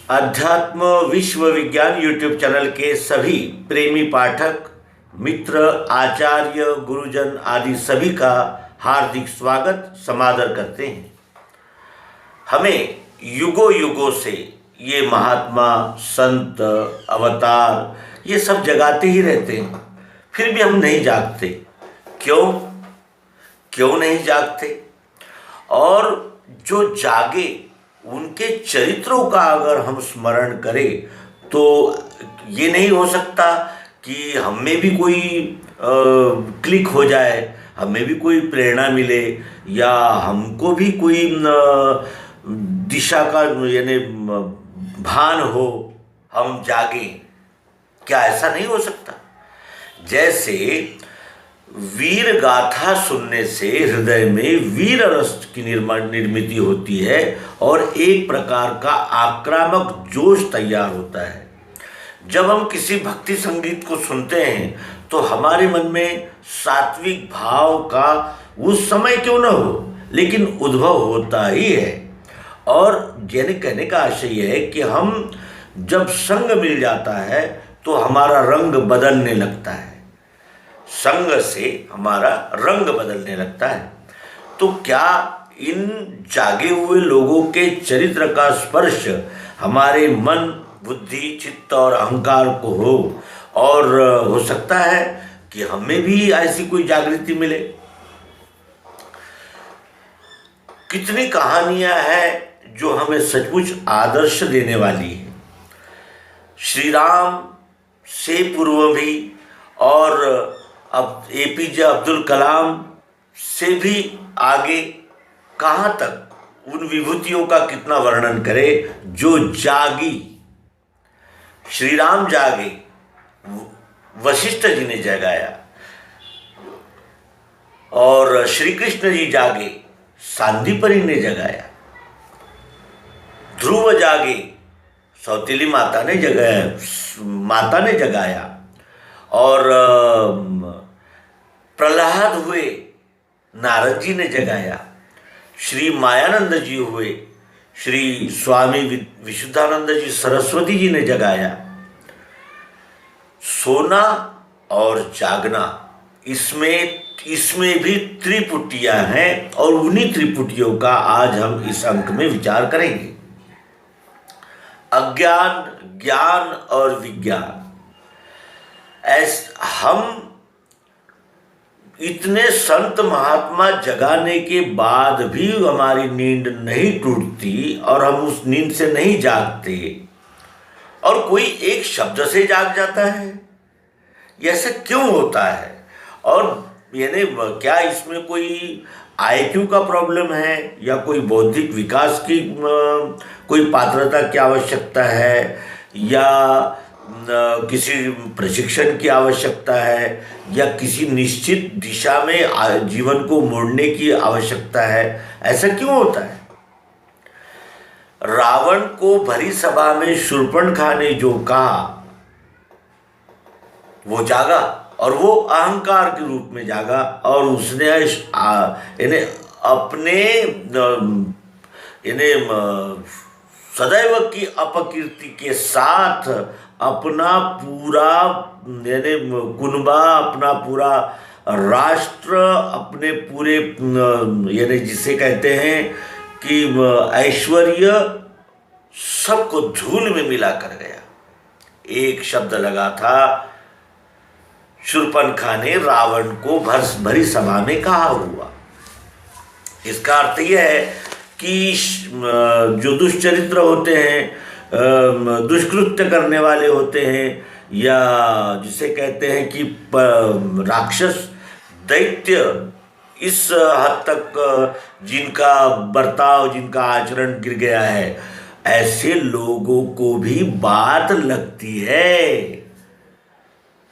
अध्यात्म विश्व विज्ञान यूट्यूब चैनल के सभी प्रेमी पाठक मित्र आचार्य गुरुजन आदि सभी का हार्दिक स्वागत समादर करते हैं। हमें युगों युगों से ये महात्मा संत अवतार ये सब जगाते ही रहते हैं, फिर भी हम नहीं जागते। क्यों नहीं जागते? और जो जागे उनके चरित्रों का अगर हम स्मरण करें तो ये नहीं हो सकता कि हमें भी कोई क्लिक हो जाए, हमें भी कोई प्रेरणा मिले या हमको भी कोई दिशा का यानी भान हो, हम जागें। क्या ऐसा नहीं हो सकता? जैसे वीर गाथा सुनने से हृदय में वीर रस की निर्मित होती है और एक प्रकार का आक्रामक जोश तैयार होता है। जब हम किसी भक्ति संगीत को सुनते हैं तो हमारे मन में सात्विक भाव का उस समय क्यों न हो लेकिन उद्भव होता ही है। और यानी कहने का आशय है कि हम जब संग मिल जाता है तो हमारा रंग बदलने लगता है, संग से हमारा रंग बदलने लगता है। तो क्या इन जागे हुए लोगों के चरित्र का स्पर्श हमारे मन बुद्धि चित्त और अहंकार को हो, और हो सकता है कि हमें भी ऐसी कोई जागृति मिले। कितनी कहानियां हैं जो हमें सचमुच आदर्श देने वाली है। श्री राम से पूर्व भी और अब एपीजे अब्दुल कलाम से भी आगे कहाँ तक उन विभूतियों का कितना वर्णन करें जो जागी। श्री राम जागे, वशिष्ठ जी ने जगाया, और श्री कृष्ण जी जागे, सांदीपनि ने जगाया। ध्रुव जागे, सौतीली माता ने जगाया, और प्रहलाद हुए, नारद जी ने जगाया। श्री मायानंद जी हुए, श्री स्वामी विशुद्धानंद जी सरस्वती जी ने जगाया। सोना और जागना, इसमें भी त्रिपुटियां हैं और उन्हीं त्रिपुटियों का आज हम इस अंक में विचार करेंगे। अज्ञान, ज्ञान और विज्ञान। हम इतने संत महात्मा जगाने के बाद भी हमारी नींद नहीं टूटती और हम उस नींद से नहीं जागते, और कोई एक शब्द से जाग जाता है। ऐसा क्यों होता है? और यानी क्या इसमें कोई आईक्यू का प्रॉब्लम है या कोई बौद्धिक विकास की कोई पात्रता की आवश्यकता है या किसी प्रशिक्षण की आवश्यकता है या किसी निश्चित दिशा में जीवन को मोड़ने की आवश्यकता है? ऐसा क्यों होता है? रावण को भरी सभा में शूर्पणखा ने जो कहा वो जागा, और वो अहंकार के रूप में जागा, और उसने अपने सदैव की अपकीर्ति के साथ अपना पूरा कुनबा, अपना पूरा राष्ट्र, अपने पूरे जिसे कहते हैं कि ऐश्वर्य, सबको धूल में मिला कर गया। एक शब्द लगा था, शूर्पणखा ने रावण को भरी सभा में कहा हुआ। इसका अर्थ यह है कि जो दुष्चरित्र होते हैं, दुष्कृत्य करने वाले होते हैं, या जिसे कहते हैं कि राक्षस दैत्य, इस हद तक जिनका बर्ताव, जिनका आचरण गिर गया है, ऐसे लोगों को भी बात लगती है,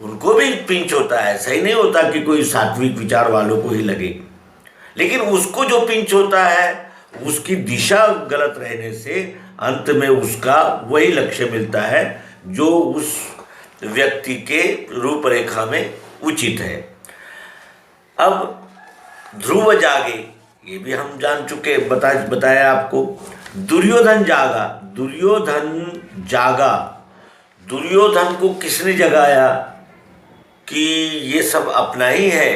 उनको भी पिंच होता है। ऐसा ही नहीं होता कि कोई सात्विक विचार वालों को ही लगे, लेकिन उसको जो पिंच होता है उसकी दिशा गलत रहने से अंत में उसका वही लक्ष्य मिलता है जो उस व्यक्ति के रूपरेखा में उचित है। अब ध्रुव जागे, ये भी हम जान चुके, बताया आपको। दुर्योधन जागा, दुर्योधन जागा, दुर्योधन को किसने जगाया कि ये सब अपना ही है,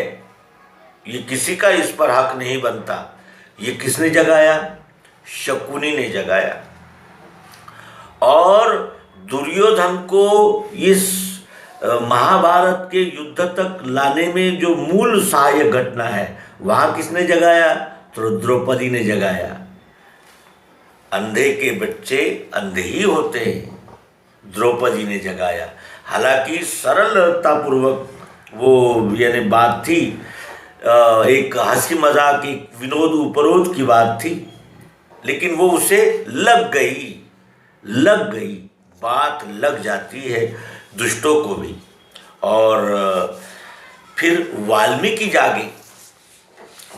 ये किसी का इस पर हक नहीं बनता, ये किसने जगाया? शकुनी ने जगाया। और दुर्योधन को इस महाभारत के युद्ध तक लाने में जो मूल सहायक घटना है, वहां किसने जगाया? तो द्रौपदी ने जगाया। अंधे के बच्चे अंधे ही होते हैं, द्रौपदी ने जगाया। हालांकि सरलतापूर्वक वो यानी बात थी, एक हंसी मजाक, एक विनोद उपरोध की बात थी, लेकिन वो उसे लग गई, बात लग जाती है दुष्टों को भी। और फिर वाल्मीकि जागे।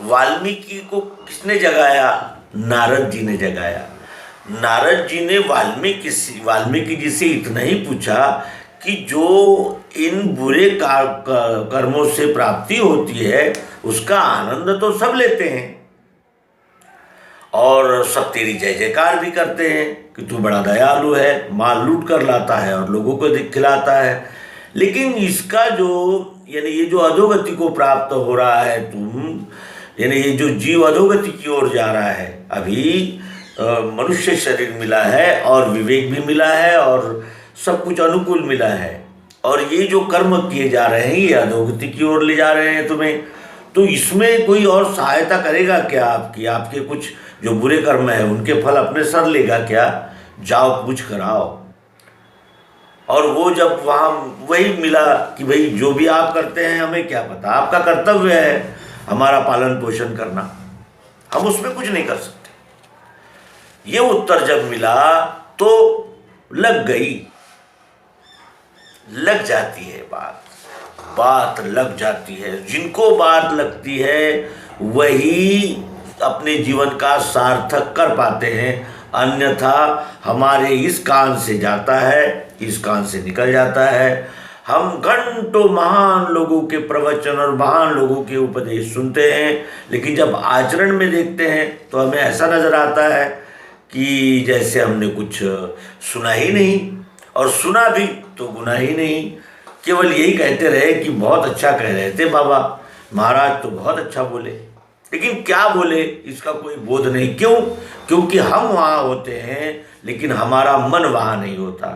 वाल्मीकि को किसने जगाया? नारद जी ने जगाया। नारद जी ने वाल्मीकि जी से इतना ही पूछा कि जो इन बुरे कर्मों से प्राप्ति होती है उसका आनंद तो सब लेते हैं और सब तेरी जय जयकार भी करते हैं कि तू बड़ा दयालु है, माल लूट कर लाता है और लोगों को खिलाता है, लेकिन इसका जो यानी ये जो अधोगति को प्राप्त हो रहा है तुम, यानी ये जो जीव अधोगति की ओर जा रहा है, अभी मनुष्य शरीर मिला है और विवेक भी मिला है और सब कुछ अनुकूल मिला है, और ये जो कर्म किए जा रहे हैं ये अधोगति की ओर ले जा रहे हैं तुम्हें, तो इसमें कोई और सहायता करेगा क्या आपकी? आपके कुछ जो बुरे कर्म है उनके फल अपने सर लेगा क्या? जाओ पूछ कर आओ। और वो जब वहाँ वही मिला कि भाई जो भी आप करते हैं हमें क्या पता, आपका कर्तव्य है हमारा पालन पोषण करना, हम उसमें कुछ नहीं कर सकते। ये उत्तर जब मिला तो लग जाती है बात लग जाती है। जिनको बात लगती है वही अपने जीवन का सार्थक कर पाते हैं, अन्यथा हमारे इस कान से जाता है, इस कान से निकल जाता है। हम घंटों महान लोगों के प्रवचन और महान लोगों के उपदेश सुनते हैं, लेकिन जब आचरण में देखते हैं तो हमें ऐसा नजर आता है कि जैसे हमने कुछ सुना ही नहीं, और सुना भी तो गुना ही नहीं। केवल यही कहते रहे कि बहुत अच्छा कह रहे थे बाबा महाराज, तो बहुत अच्छा बोले, लेकिन क्या बोले इसका कोई बोध नहीं। क्यों? क्योंकि हम वहाँ होते हैं लेकिन हमारा मन वहाँ नहीं होता,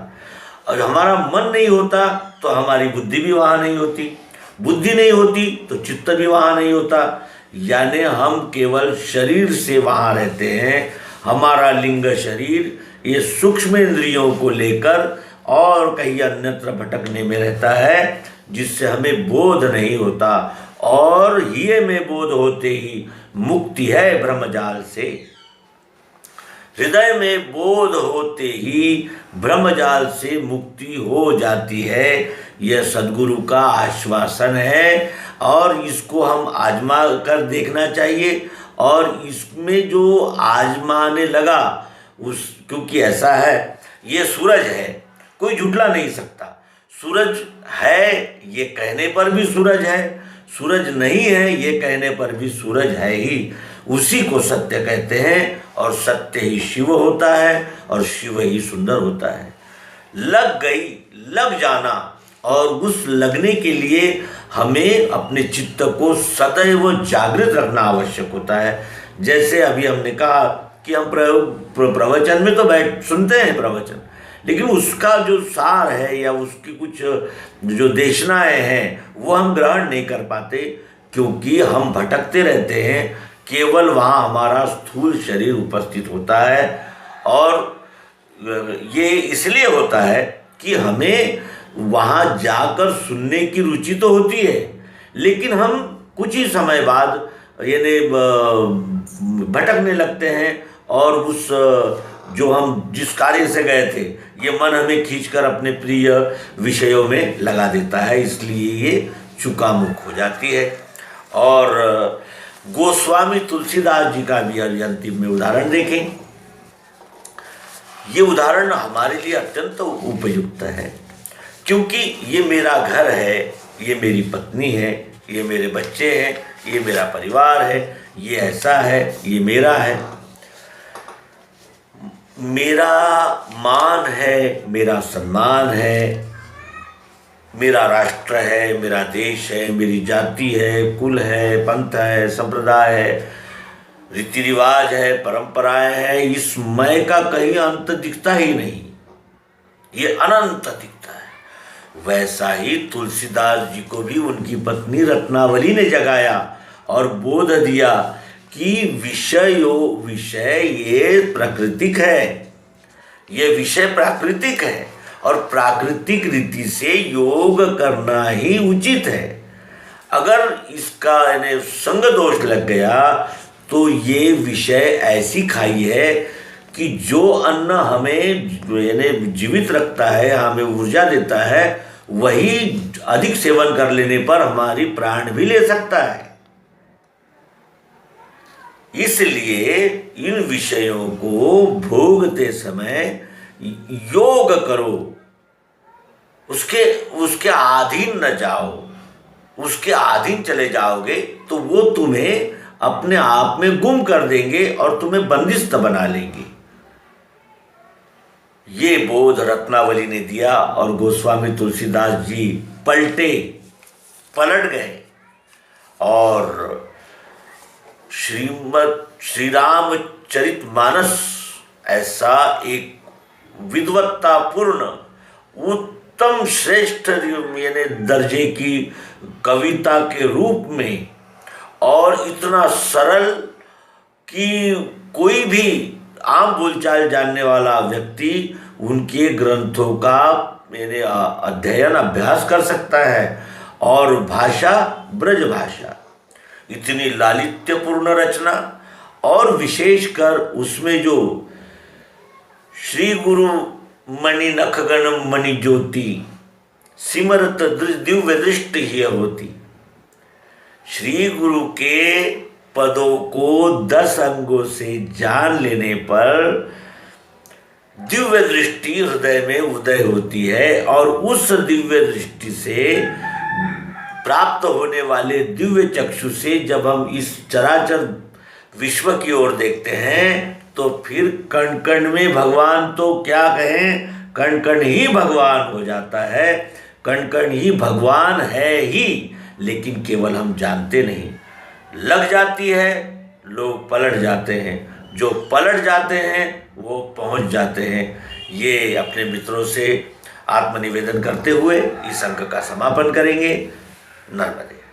और हमारा मन नहीं होता तो हमारी बुद्धि भी वहाँ नहीं होती, बुद्धि नहीं होती तो चित्त भी वहाँ नहीं होता, यानी हम केवल शरीर से वहाँ रहते हैं। हमारा लिंग शरीर ये सूक्ष्म इंद्रियों को लेकर और कहीं अन्यत्र भटकने में रहता है, जिससे हमें बोध नहीं होता, और ये में बोध होते ही मुक्ति है ब्रह्मजाल से। हृदय में बोध होते ही ब्रह्मजाल से मुक्ति हो जाती है। यह सद्गुरु का आश्वासन है और इसको हम आजमा कर देखना चाहिए। और इसमें जो आजमाने लगा क्योंकि ऐसा है, ये सूरज है, कोई झुठला नहीं सकता। सूरज है ये कहने पर भी सूरज है, सूरज नहीं है ये कहने पर भी सूरज है ही। उसी को सत्य कहते हैं, और सत्य ही शिव होता है और शिव ही सुंदर होता है। लग जाना, और उस लगने के लिए हमें अपने चित्त को सदैव जागृत रखना आवश्यक होता है। जैसे अभी हमने कहा कि हम प्रवचन में तो सुनते हैं प्रवचन, लेकिन उसका जो सार है या उसकी कुछ जो देशनाएं हैं वो हम ग्रहण नहीं कर पाते, क्योंकि हम भटकते रहते हैं। केवल वहाँ हमारा स्थूल शरीर उपस्थित होता है, और ये इसलिए होता है कि हमें वहाँ जाकर सुनने की रुचि तो होती है, लेकिन हम कुछ ही समय बाद यानी भटकने लगते हैं, और उस जो हम जिस कार्य से गए थे ये मन हमें खींचकर अपने प्रिय विषयों में लगा देता है, इसलिए ये चुकामुख हो जाती है। और गोस्वामी तुलसीदास जी का भी अंतिम में उदाहरण देखें। ये उदाहरण हमारे लिए अत्यंत उपयुक्त है, क्योंकि ये मेरा घर है, ये मेरी पत्नी है, ये मेरे बच्चे हैं, ये मेरा परिवार है, ये ऐसा है, ये मेरा है। मेरा मान है, मेरा सम्मान है, मेरा राष्ट्र है, मेरा देश है, मेरी जाति है, कुल है, पंथ है, संप्रदाय है, रीति रिवाज है, परंपराएं हैं, इस मैं का कहीं अंत दिखता ही नहीं, ये अनंत दिखता है। वैसा ही तुलसीदास जी को भी उनकी पत्नी रत्नावली ने जगाया और बोध दिया कि विषय ये प्राकृतिक है, ये विषय प्राकृतिक है और प्राकृतिक रीति से योग करना ही उचित है। अगर इसका यानी संग दोष लग गया तो ये विषय ऐसी खाई है कि जो अन्न हमें यानी जीवित रखता है, हमें ऊर्जा देता है, वही अधिक सेवन कर लेने पर हमारी प्राण भी ले सकता है। इसलिए इन विषयों को भोगते समय योग करो, उसके अधीन न जाओ। उसके अधीन चले जाओगे तो वो तुम्हें अपने आप में गुम कर देंगे और तुम्हें बंदिस्त बना लेंगे। ये बोध रत्नावली ने दिया और गोस्वामी तुलसीदास जी पलट गए और श्री रामचरितमानस ऐसा एक विद्वत्तापूर्ण उत्तम श्रेष्ठ यानी दर्जे की कविता के रूप में और इतना सरल कि कोई भी आम बोलचाल जानने वाला व्यक्ति उनके ग्रंथों का यानी अध्ययन अभ्यास कर सकता है। और भाषा ब्रज भाषा, इतनी लालित्यपूर्ण रचना और विशेषकर उसमें जो श्री गुरु मणि नखगण मणि ज्योति सिमरत दिव्य दृष्टि ही होती। श्री गुरु के पदों को 10 अंगों से जान लेने पर दिव्य दृष्टि हृदय में उदय होती है और उस दिव्य दृष्टि से प्राप्त होने वाले दिव्य चक्षु से जब हम इस चराचर विश्व की ओर देखते हैं तो फिर कण कण में भगवान, तो क्या कहें, कण कण ही भगवान हो जाता है। कण कण ही भगवान है ही, लेकिन केवल हम जानते नहीं। लग जाती है, लोग पलट जाते हैं, जो पलट जाते हैं वो पहुंच जाते हैं। ये अपने मित्रों से आत्मनिवेदन करते हुए इस अंक का समापन करेंगे। नर्मदे।